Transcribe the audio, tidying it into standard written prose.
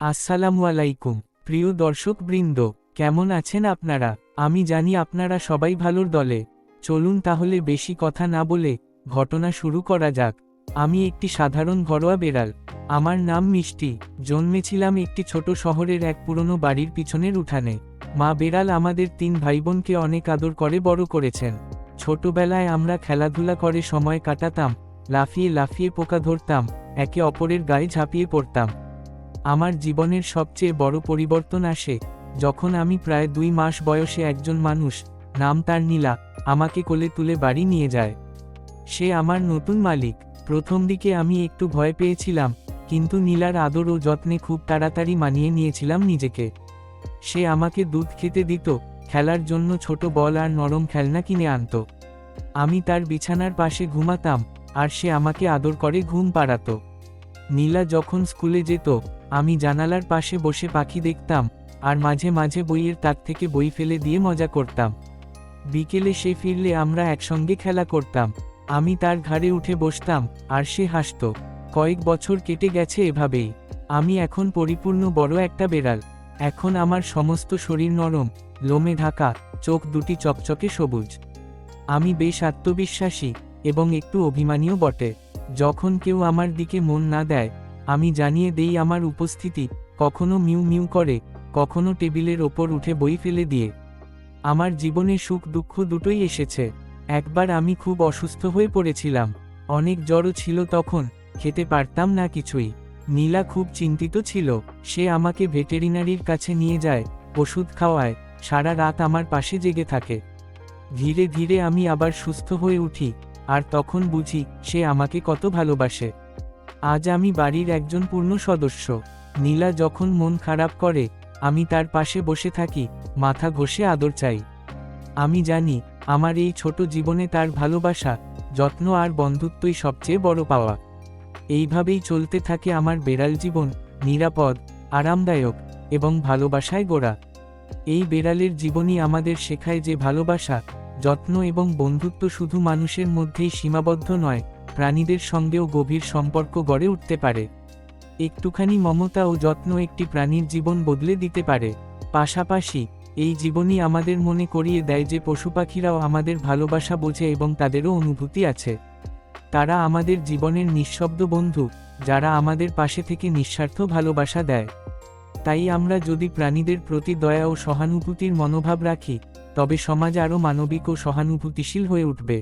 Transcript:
আসসালামু আলাইকুম প্রিয় দর্শকবৃন্দ, কেমন আছেন আপনারা? আমি জানি আপনারা সবাই ভালোর দলে। চলুন তাহলে বেশি কথা না বলে ঘটনা শুরু করা যাক। আমি একটি সাধারণ ঘরোয়া বেড়াল। আমার নাম মিষ্টি। জন্মেছিলাম একটি ছোট শহরের এক পুরনো বাড়ির পিছনের উঠানে। মা বেড়াল আমাদের 3 ভাইবোনকে অনেক আদর করে বড় করেছেন। ছোটবেলায় আমরা খেলাধুলা করে সময় কাটাতাম, লাফিয়ে লাফিয়ে পোকা ধরতাম, একে অপরের গায়ে ঝাঁপিয়ে পড়তাম। আমার জীবনের সবচেয়ে বড় পরিবর্তন আসে যখন আমি প্রায় 2 মাস বয়সে একজন মানুষ, নাম তার নীলা, আমাকে কোলে তুলে বাড়ি নিয়ে যায়। সে আমার নতুন মালিক। প্রথম দিকে আমি একটু ভয় পেয়েছিলাম, কিন্তু নীলার আদর ও যত্নে খুব তাড়াতাড়ি মানিয়ে নিয়েছিলাম নিজেকে। সে আমাকে দুধ খেতে দিত, খেলার জন্য ছোট বল আর নরম খেলনা কিনে আনত। আমি তার বিছানার পাশে ঘুমাতাম, আর সে আমাকে আদর করে ঘুম পাড়াতো। নীলা যখন স্কুলে যেত, আমি জানালার পাশে বসে পাখি দেখতাম, আর মাঝে মাঝে বইয়ের তাক থেকে বই ফেলে দিয়ে মজা করতাম। বিকেলে সে ফিরলে আমরা একসঙ্গে খেলা করতাম। আমি তার ঘাড়ে উঠে বসতাম, আর সে হাসত। কয়েক বছর কেটে গেছে এভাবেই। আমি এখন পরিপূর্ণ বড় একটা বেড়াল। এখন আমার সমস্ত শরীর নরম, লোমে ঢাকা, চোখ দুটি চকচকে সবুজ। আমি বেশ আত্মবিশ্বাসী এবং একটু অভিমানীও বটে। যখন কেউ আমার দিকে মন না দেয়, আমি জানিয়ে দেই আমার উপস্থিতি, কখনো মিউ মিউ করে, কখনো টেবিলের ওপর উঠে বই ফেলে দিয়ে। আমার জীবনে সুখ দুঃখ দুটোই এসেছে। একবার আমি খুব অসুস্থ হয়ে পড়েছিলাম। অনেক জ্বরও ছিল তখন, খেতে পারতাম না কিছুই। নীলা খুব চিন্তিত ছিল। সে আমাকে ভেটেরিনারির কাছে নিয়ে যায়, ওষুধ খাওয়ায়, সারা রাত আমার পাশে জেগে থাকে। ধীরে ধীরে আমি আবার সুস্থ হয়ে উঠি, আর তখন বুঝি সে আমাকে কত ভালোবাসে। আজ আমি বাড়ির একজন পূর্ণ সদস্য। নীলা যখন মন খারাপ করে, আমি তার পাশে বসে থাকি, মাথা ঘষে আদর চাই। আমি জানি আমার এই ছোট জীবনে তার ভালোবাসা, যত্ন আর বন্ধুত্বই সবচেয়ে বড় পাওয়া। এইভাবেই চলতে থাকে আমার বেড়াল জীবন, নিরাপদ, আরামদায়ক এবং ভালোবাসায় গোড়া। এই বেড়ালের জীবনই আমাদের শেখায় যে ভালোবাসা, যত্ন এবং বন্ধুত্ব শুধু মানুষের মধ্যেই সীমাবদ্ধ নয়, প্রাণীদের সঙ্গেও গভীর সম্পর্ক গড়ে উঠতে পারে। একটুখানি মমতা ও যত্ন একটি প্রাণীর জীবন বদলে দিতে পারে। পাশাপাশি এই জীবনই আমাদের মনে করিয়ে দেয় যে পশুপাখিরাও আমাদের ভালোবাসা বোঝে এবং তাদেরও অনুভূতি আছে। তারা আমাদের জীবনের নিঃশব্দ বন্ধু, যারা আমাদের পাশে থেকে নিঃস্বার্থ ভালোবাসা দেয়। তাই আমরা যদি প্রাণীদের প্রতি দয়া ও সহানুভূতির মনোভাব রাখি, তবে সমাজ আরও মানবিক ও সহানুভূতিশীল হয়ে উঠবে।